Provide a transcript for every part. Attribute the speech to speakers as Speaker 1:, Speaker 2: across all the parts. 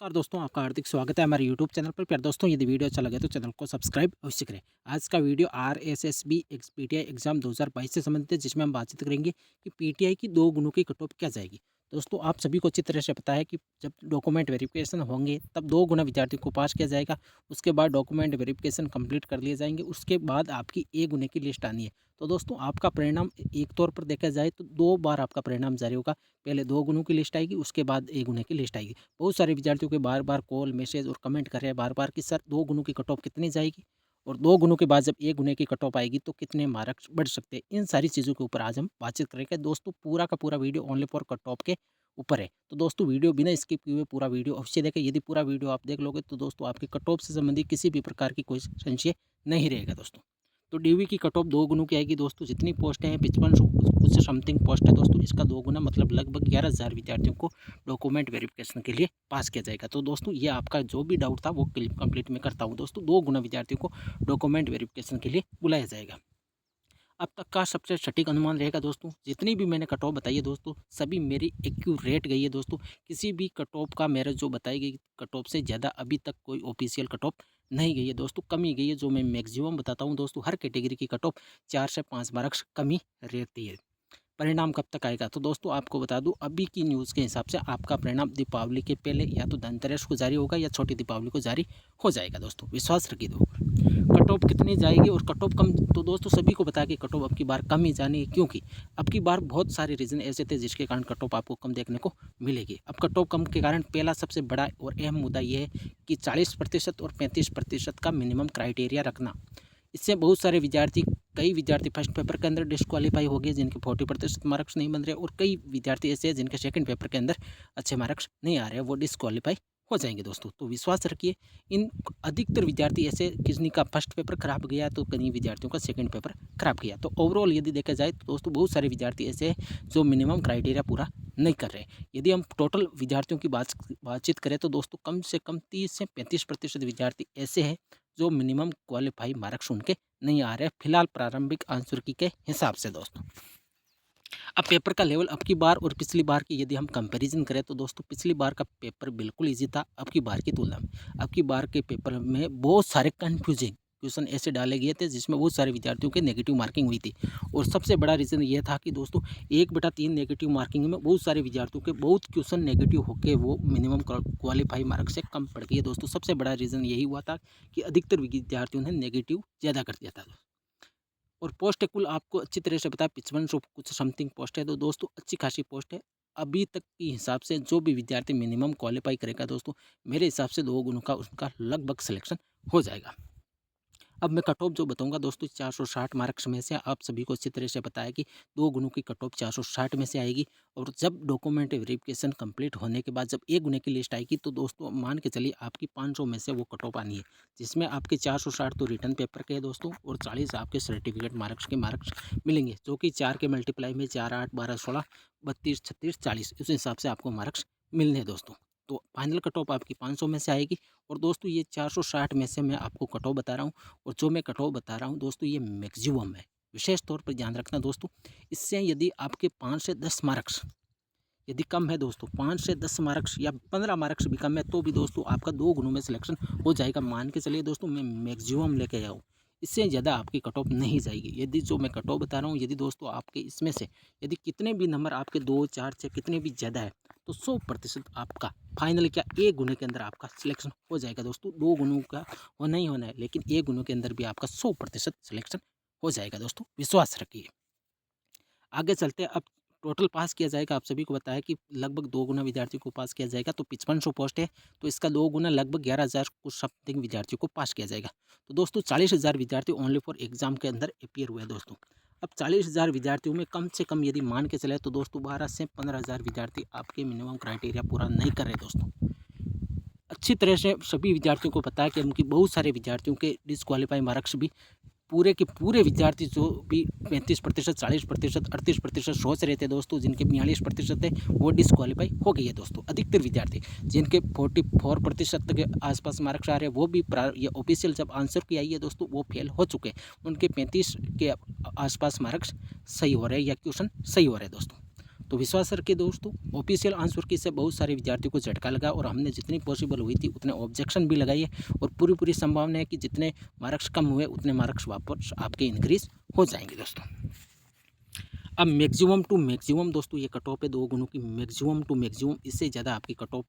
Speaker 1: नमस्कार दोस्तों, आपका हार्दिक स्वागत है हमारे यूट्यूब चैनल पर। प्यार दोस्तों, यदि वीडियो अच्छा लगे तो चैनल को सब्सक्राइब अवश्य करें। आज का वीडियो आरएसएसबी पीटीआई एग्जाम 2022 से संबंधित है, जिसमें हम बातचीत करेंगे कि पीटीआई की 2 गुणों की कट ऑफ क्या जाएगी। दोस्तों, आप सभी को अच्छी तरह से पता है कि जब डॉक्यूमेंट वेरिफिकेशन होंगे तब 2 गुना विद्यार्थियों को पास किया जाएगा। उसके बाद डॉक्यूमेंट वेरिफिकेशन कंप्लीट कर लिए जाएंगे, उसके बाद आपकी ए गुने की लिस्ट आनी है। तो दोस्तों, आपका परिणाम एक तौर पर देखा जाए तो 2 बार आपका परिणाम जारी होगा। पहले 2 गुणों की लिस्ट आएगी, उसके बाद ए गुने की लिस्ट आएगी। बहुत सारे विद्यार्थियों के बार-बार कॉल, मैसेज और कमेंट कर रहे हैं बार-बार कि सर 2 गुणों की कट ऑफ कितनी जाएगी और 2 गुणों के बाद जब 1 गुने की कट ऑफ आएगी तो कितने मार्क्स बढ़ सकते हैं। इन सारी चीज़ों के ऊपर आज हम बातचीत करेंगे। दोस्तों, पूरा का पूरा video only for cut off के ऊपर है। तो दोस्तों, वीडियो बिना स्किप किए हुए पूरा वीडियो अवश्य देखें। यदि पूरा वीडियो आप देख लोगे तो दोस्तों आपकी कट ऑफ से संबंधित किसी भी प्रकार की कोई संशय नहीं रहेगा दोस्तों। तो डीवी की कट ऑफ 2 गुणों की आएगी दोस्तों। जितनी पोस्ट हैं 5500 कुछ समथिंग पोस्ट है दोस्तों। इसका 2 गुना मतलब लगभग 11,000 विद्यार्थियों को डॉक्यूमेंट वेरिफिकेशन के लिए पास किया जाएगा। तो दोस्तों, ये आपका जो भी डाउट था वो कंप्लीट मैं करता हूँ दोस्तों। 2 गुना विद्यार्थियों को डॉक्यूमेंट वेरिफिकेशन के लिए बुलाया जाएगा। अब तक का सबसे सटीक अनुमान रहेगा दोस्तों। जितनी भी मैंने कट ऑफ बताई है दोस्तों, सभी मेरी एक्यूरेट गई है दोस्तों। किसी भी कट ऑफ का मेरा जो बताई गई कट ऑफ से ज़्यादा अभी तक कोई ऑफिशियल कट ऑफ नहीं गई है दोस्तों। कम ही गई है। जो मैं मैक्सिमम बताता हूँ दोस्तों, हर कैटेगरी की कट ऑफ 4 से 5 मार्क्स कम ही रहती है। परिणाम कब तक आएगा? तो दोस्तों आपको बता दूं, अभी की न्यूज़ के हिसाब से आपका परिणाम दीपावली के पहले या तो धनतेरस को जारी होगा या छोटी दीपावली को जारी हो जाएगा दोस्तों। विश्वास रखिए दो। कट ऑफ कितनी जाएगी और कट ऑफ कम, तो दोस्तों सभी को पता है कि कट ऑफ अब की बार कम ही जानी है, क्योंकि अब की बार बहुत सारे रीज़न ऐसे थे जिसके कारण कट ऑफ आपको कम देखने को मिलेगी। अब कट ऑफ कम के कारण पहला सबसे बड़ा और अहम मुद्दा ये है कि 40% और 35% का मिनिमम क्राइटेरिया रखना। इससे बहुत सारे विद्यार्थी, कई विद्यार्थी फर्स्ट पेपर के अंदर डिस्क्वालीफाई हो गए जिनके 40% मार्क्स नहीं बन रहे, और कई विद्यार्थी ऐसे हैं जिनके सेकंड पेपर के अंदर अच्छे मार्क्स नहीं आ रहे हैं, वो डिस्क्वालीफाई हो जाएंगे दोस्तों। तो विश्वास रखिए, इन अधिकतर विद्यार्थी ऐसे, किसी का फर्स्ट पेपर खराब गया तो कई विद्यार्थियों का सेकंड पेपर खराब गया। तो ओवरऑल यदि देखा जाए तो दोस्तों बहुत सारे विद्यार्थी ऐसे हैं जो मिनिमम क्राइटेरिया पूरा नहीं कर रहे। यदि हम टोटल विद्यार्थियों की बातचीत करें तो दोस्तों कम से कम 30 से 35% विद्यार्थी ऐसे हैं जो मिनिमम क्वालिफाई मार्क्स उनके नहीं आ रहे फिलहाल प्रारंभिक आंसुरिकी के हिसाब से दोस्तों। अब पेपर का लेवल अब की बार और पिछली बार की यदि हम कंपैरिजन करें तो दोस्तों पिछली बार का पेपर बिल्कुल इजी था अब की बार की तुलना में। अब की बार के पेपर में बहुत सारे कन्फ्यूजिंग क्वेश्चन ऐसे डाले गए थे जिसमें बहुत सारे विद्यार्थियों के नेगेटिव मार्किंग हुई थी। और सबसे बड़ा रीज़न ये था कि दोस्तों 1/3 नेगेटिव मार्किंग में बहुत सारे विद्यार्थियों के बहुत क्वेश्चन नेगेटिव होकर वो मिनिमम क्वालिफाई मार्क से कम पड़ गए दोस्तों। सबसे बड़ा रीज़न यही हुआ था कि अधिकतर विद्यार्थियों ने नेगेटिव ज़्यादा कर दिया था। और पोस्ट है कुल आपको अच्छी तरह से पता है 5500 कुछ समथिंग पोस्ट है। तो दोस्तों अच्छी खासी पोस्ट है। अभी तक के हिसाब से जो भी विद्यार्थी मिनिमम क्वालिफाई करेगा दोस्तों, मेरे हिसाब से 2 गुणों का उसका लगभग सिलेक्शन हो जाएगा। अब मैं कट ऑफ जो बताऊंगा दोस्तों 460 मार्क्स में से, आप सभी को अच्छी तरह से पता है कि 2 गुणों की कट ऑफ 460 में से आएगी। और जब डॉक्यूमेंट वेरिफिकेशन कंप्लीट होने के बाद जब 1 गुने की लिस्ट आएगी तो दोस्तों मान के चलिए आपकी 500 में से वो कट ऑफ आनी है, जिसमें आपके 460 तो रिटर्न पेपर के है दोस्तों और 40 आपके सर्टिफिकेट मार्क्स के मार्क्स मिलेंगे, जो कि 4 के मल्टीप्लाई में 4, 8, 12, 16, 32, 36, 40 उस हिसाब से आपको मार्क्स मिलने हैं दोस्तों। तो फाइनल कट ऑफ आपकी 500 में से आएगी। और दोस्तों ये 460 में से मैं आपको कट ऑफ बता रहा हूँ, और जो मैं कट ऑफ बता रहा हूँ दोस्तों ये मैक्सिमम है। विशेष तौर पर ध्यान रखना दोस्तों, इससे यदि आपके 5 से 10 मार्क्स यदि कम है दोस्तों, 5 से 10 मार्क्स या 15 मार्क्स भी कम है तो भी दोस्तों आपका 2 गुणों में सिलेक्शन हो जाएगा। मान के चलिए दोस्तों मैं मैक्सिमम लेके आया हूँ, इससे ज़्यादा आपकी कट ऑफ नहीं जाएगी। यदि जो मैं कट ऑफ बता रहा हूँ, यदि दोस्तों आपके इसमें से यदि कितने भी नंबर आपके 2, 4 से कितने भी ज़्यादा है तो 100% आपका फाइनल क्या 1 गुने के अंदर आपका सिलेक्शन हो जाएगा दोस्तों। 2 गुणों का होना ही होना है, लेकिन 1 गुणों के अंदर भी आपका 100% सिलेक्शन हो जाएगा दोस्तों। विश्वास रखिए। आगे चलते हैं। अब टोटल पास किया जाएगा, आप सभी को बताया कि लगभग 2 गुना विद्यार्थियों को पास किया जाएगा। तो 5500 पोस्ट है तो इसका 2 गुना लगभग 11,000 कुछ समथिंग विद्यार्थियों को पास किया जाएगा। तो दोस्तों 40,000 विद्यार्थी ओनली फॉर एग्जाम के अंदर अपीयर हुए दोस्तों। अब 40,000 विद्यार्थियों में कम से कम यदि मान के चले तो दोस्तों 12 से 15,000 विद्यार्थी आपके मिनिमम क्राइटेरिया पूरा नहीं कर रहे दोस्तों। अच्छी तरह से सभी विद्यार्थियों को पता है कि उनकी बहुत सारे विद्यार्थियों के डिसक्वालीफाई मार्क्स भी पूरे के पूरे विद्यार्थी जो भी 35%, 40%, 38% सोच रहे थे दोस्तों, जिनके 42% है वो डिसक्वालीफाई हो गई है दोस्तों। अधिकतर विद्यार्थी जिनके 44% के आसपास मार्क्स आ रहे हैं वो भी ये ऑफिशियल जब आंसर की आई है दोस्तों वो फेल हो चुके हैं। उनके 35 के आसपास मार्क्स सही हो रहे हैं या क्वेश्चन सही हो रहे हैं दोस्तों। तो विश्वास रखिए दोस्तों, ऑफिशियल आंसर की से बहुत सारे विद्यार्थियों को झटका लगा और हमने जितनी पॉसिबल हुई थी उतने ऑब्जेक्शन भी लगाई है और पूरी संभावना है कि जितने मार्क्स कम हुए उतने मार्क्स वापस आपके इंक्रीज हो जाएंगे दोस्तों। अब मैक्सिमम टू मैक्सिमम दोस्तों ये कट ऑफ है 2 गुणों की, मैक्सिमम टू मैक्सिमम, इससे ज़्यादा आपकी कट ऑफ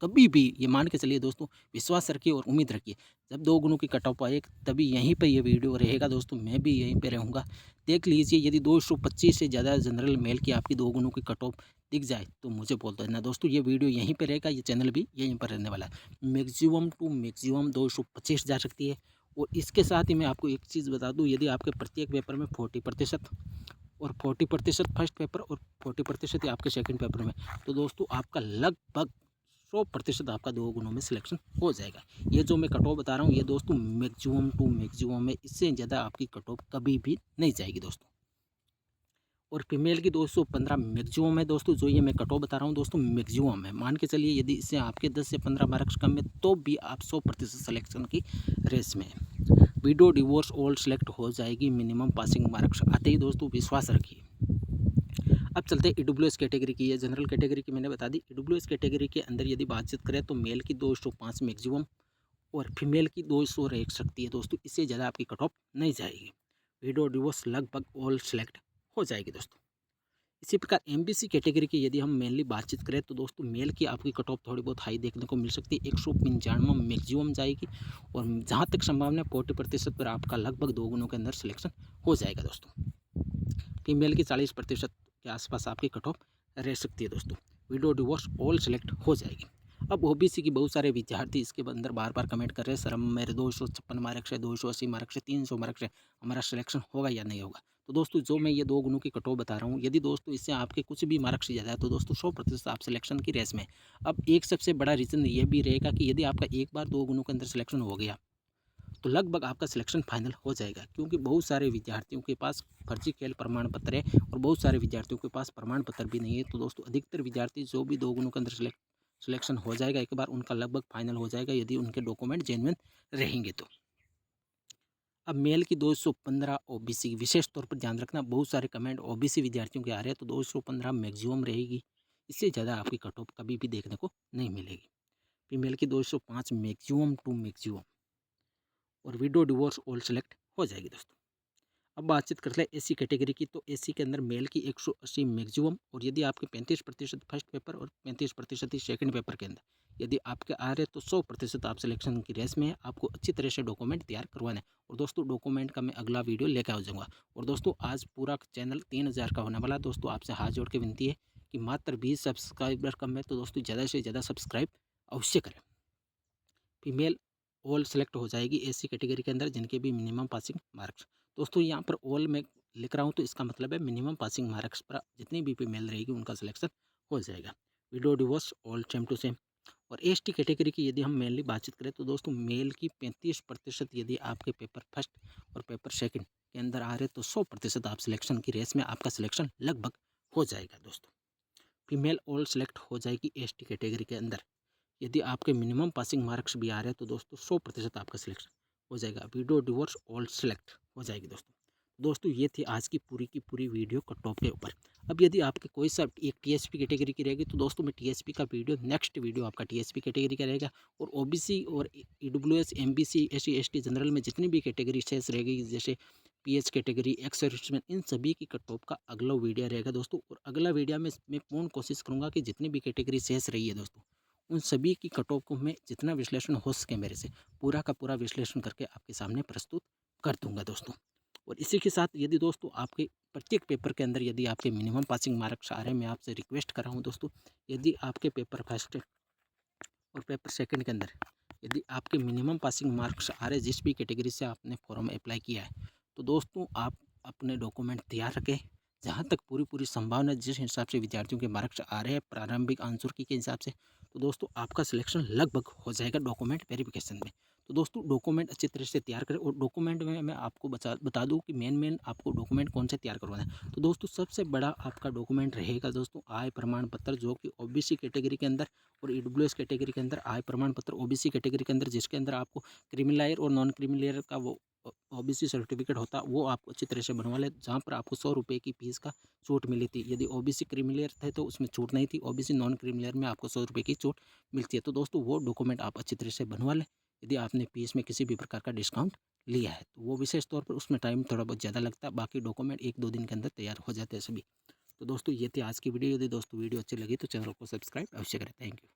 Speaker 1: कभी भी, ये मान के चलिए दोस्तों, विश्वास रखिए और उम्मीद रखिए, जब 2 गुणों की कट ऑफ आए तभी यहीं पे ये वीडियो रहेगा दोस्तों, मैं भी यहीं पे रहूँगा। देख लीजिए, यदि 225 से ज़्यादा जनरल मेल की आपकी 2 गुणों की कट ऑफ दिख जाए तो मुझे बोल देना दोस्तों, ये वीडियो यहीं पर रहेगा, ये चैनल भी यहीं पर रहने वाला है। मैक्सिमम टू मैक्सिमम 225 जा सकती है। और इसके साथ ही मैं आपको एक चीज़ बता दूँ, यदि आपके प्रत्येक पेपर में 40% और 40% फर्स्ट पेपर और 40% ही आपके सेकंड पेपर में, तो दोस्तों आपका लगभग 100% आपका 2 गुणों में सिलेक्शन हो जाएगा। ये जो मैं कट ऑफ बता रहा हूँ ये दोस्तों मैक्सिमम टू मैक्सिमम है, इससे ज़्यादा आपकी कट ऑफ कभी भी नहीं जाएगी दोस्तों। और फीमेल की 215 मैक्सिमम है दोस्तों, जो ये मैं कट ऑफ बता रहा हूँ दोस्तों मैक्सिमम है। मान के चलिए यदि इससे आपके 10 से 15 मार्क्स कम है तो भी आप 100% सिलेक्शन की रेस में है। विडो डिवोर्स ऑल सेलेक्ट हो जाएगी, मिनिमम पासिंग मार्क्स आते ही दोस्तों, विश्वास रखिए। अब चलते हैं ईडब्ल्यूएस कैटेगरी की, ये जनरल कैटेगरी की मैंने बता दी। ईडब्ल्यूएस कैटेगरी के अंदर यदि बातचीत करें तो मेल की 205 मैक्सिमम और फीमेल की 200 रह सकती है दोस्तों, इससे ज़्यादा आपकी कट ऑफ नहीं जाएगी। विडो डिवोर्स लगभग ऑल सेलेक्ट हो जाएगी दोस्तों। इसी प्रकार एमबीसी कैटेगरी की यदि हम मेनली बातचीत करें तो दोस्तों मेल की आपकी कट ऑफ थोड़ी बहुत हाई देखने को मिल सकती है, 195 मैक्सिमम जाएगी और जहाँ तक संभावना 40% पर आपका लगभग 2 गुणों के अंदर सिलेक्शन हो जाएगा दोस्तों। फीमेल की 40% के आसपास आपकी कट ऑफ रह सकती है दोस्तों। विडो डिवोर्स ऑल सेलेक्ट हो जाएगी। अब ओबीसी की बहुत सारे विद्यार्थी इसके अंदर बार बार कमेंट कर रहे हैं, सर मेरे 256 मार्क्स है, 280 मार्क्स है, 300 मार्क्स है, हमारा सिलेक्शन होगा या नहीं होगा। तो दोस्तों जो मैं ये 2 गुणों की कट ऑफ बता रहा हूँ, यदि दोस्तों इससे आपके कुछ भी मार्क्स ज़्यादा है तो दोस्तों 100% आप सिलेक्शन की रेस में। अब एक सबसे बड़ा रीज़न ये भी रहेगा कि यदि आपका एक बार 2 गुणों के अंदर सिलेक्शन हो गया तो लगभग आपका सिलेक्शन फाइनल हो जाएगा, क्योंकि बहुत सारे विद्यार्थियों के पास फर्जी खेल प्रमाण पत्र है और बहुत सारे विद्यार्थियों के पास प्रमाण पत्र भी नहीं है। तो दोस्तों अधिकतर विद्यार्थी जो भी 2 गुणों के अंदर सिलेक्शन हो जाएगा एक बार, उनका लगभग फाइनल हो जाएगा यदि उनके डॉक्यूमेंट जेन्युइन रहेंगे तो। अब मेल की 215 ओबीसी, विशेष तौर पर ध्यान रखना, बहुत सारे कमेंट ओबीसी विद्यार्थियों के आ रहे हैं, तो 215 मैक्सिमम रहेगी, इससे ज़्यादा आपकी कट ऑफ कभी भी देखने को नहीं मिलेगी। फीमेल की 205 मैक्सिमम टू मैक्सिमम और विडो डिवोर्स ऑल सेलेक्ट हो जाएगी दोस्तों। अब बातचीत करते हैं एसी कैटेगरी की, तो एसी के अंदर मेल की 180 मैक्सिमम और यदि आपके 35% फर्स्ट पेपर और 35% ही सेकंड पेपर के अंदर यदि आपके आ रहे तो 100% आप सिलेक्शन की रेस में है। आपको अच्छी तरह से डॉक्यूमेंट तैयार करवाना है और दोस्तों डॉक्यूमेंट का मैं अगला वीडियो लेकर आ जाऊँगा। और दोस्तों आज पूरा चैनल 3000 का होने वाला, दोस्तों आपसे हाथ जोड़ के विनती है कि मात्र 20 सब्सक्राइबर कम है, तो दोस्तों ज़्यादा से ज़्यादा सब्सक्राइब अवश्य करें। फीमेल ऑल सेलेक्ट हो जाएगी एसी कैटेगरी के अंदर जिनके भी मिनिमम पासिंग मार्क्स। दोस्तों यहाँ पर ऑल में लिख रहा हूँ तो इसका मतलब है मिनिमम पासिंग मार्क्स पर जितनी भी फीमेल रहेगी उनका सिलेक्शन हो जाएगा। Widow divorce all same to same. और एसटी कैटेगरी की यदि हम मेनली बातचीत करें तो दोस्तों मेल की 35% यदि आपके पेपर फर्स्ट और पेपर सेकंड के अंदर आ रहे तो 100% आप सिलेक्शन की रेस में, आपका सिलेक्शन लगभग हो जाएगा दोस्तों। फीमेल ऑल सेलेक्ट हो जाएगी एसटी कैटेगरी के अंदर यदि आपके मिनिमम पासिंग मार्क्स भी आ रहे हैं, तो दोस्तों 100% आपका सिलेक्शन हो जाएगा। विडो डिवोर्स ऑल सेलेक्ट हो जाएगी दोस्तों। दोस्तों ये थी आज की पूरी वीडियो कट ऑफ के ऊपर। अब यदि आपके कोई सा एक टीएसपी कैटेगरी की रहेगी तो दोस्तों मैं टीएसपी का वीडियो, नेक्स्ट वीडियो आपका टीएसपी कैटेगरी का रहेगा। और ओबीसी और EWS MBC SC ST general में जितनी भी कैटेगरी शेष रहेगी, जैसे पीएच कैटेगरी, एक्स सर्विसमैन, इन सभी की कट ऑफ का अगला वीडियो रहेगा दोस्तों। और अगला वीडियो में मैं पूर्ण कोशिश करूँगा कि जितनी भी कैटेगरी शेष रही है दोस्तों, उन सभी की कट ऑफ को मैं जितना विश्लेषण हो सके मेरे से पूरा का पूरा विश्लेषण करके आपके सामने प्रस्तुत कर दूंगा दोस्तों। और इसी के साथ यदि दोस्तों आपके प्रत्येक पेपर के अंदर यदि आपके मिनिमम पासिंग मार्क्स आ रहे हैं, मैं आपसे रिक्वेस्ट कर रहा हूँ दोस्तों, यदि आपके पेपर फर्स्ट और पेपर सेकंड के अंदर यदि आपके मिनिमम पासिंग मार्क्स आ रहे जिस भी कैटेगरी से आपने फॉर्म अप्लाई किया है, तो दोस्तों आप अपने डॉक्यूमेंट तैयार रखें। जहाँ तक पूरी संभावना जिस हिसाब से विद्यार्थियों के मार्क्स आ रहे हैं प्रारंभिक आंसर की के हिसाब से, तो दोस्तों आपका सिलेक्शन लगभग हो जाएगा डॉक्यूमेंट वेरिफिकेशन में। तो दोस्तों डॉक्यूमेंट अच्छी तरह से तैयार करें। और डॉक्यूमेंट में मैं आपको बता दूं कि मेन आपको डॉक्यूमेंट कौन से तैयार करवाना है। तो दोस्तों सबसे बड़ा आपका डॉक्यूमेंट रहेगा दोस्तों आय प्रमाण पत्र, जो कि ओबीसी कैटेगरी के अंदर और ईडब्ल्यूएस कैटेगरी के अंदर आय प्रमाण पत्र, ओबीसी कैटेगरी के अंदर जिसके अंदर आपको क्रीमी लेयर और नॉन क्रीमी लेयर का वो ओबीसी सर्टिफिकेट होता वो आप अच्छी तरह से बनवा लें, जहाँ पर आपको 100 रुपये की फीस का छूट मिली थी। यदि ओबीसी क्रीमिलियर थे तो उसमें छूट नहीं थी, ओबीसी नॉन क्रीमिलियर में आपको 100 रुपये की छूट मिलती है। तो दोस्तों वो डॉक्यूमेंट आप अच्छी तरह से बनवा लें। यदि आपने फीस में किसी भी प्रकार का डिस्काउंट लिया है तो वो विशेष तौर पर उसमें टाइम थोड़ा बहुत ज़्यादा लगता है, बाकी डॉक्यूमेंट 1-2 दिन के अंदर तैयार हो जाते हैं सभी। तो दोस्तों ये थी आज की वीडियो। यदि दोस्तों वीडियो अच्छी लगी तो चैनल को सब्सक्राइब अवश्य करें। Thank you.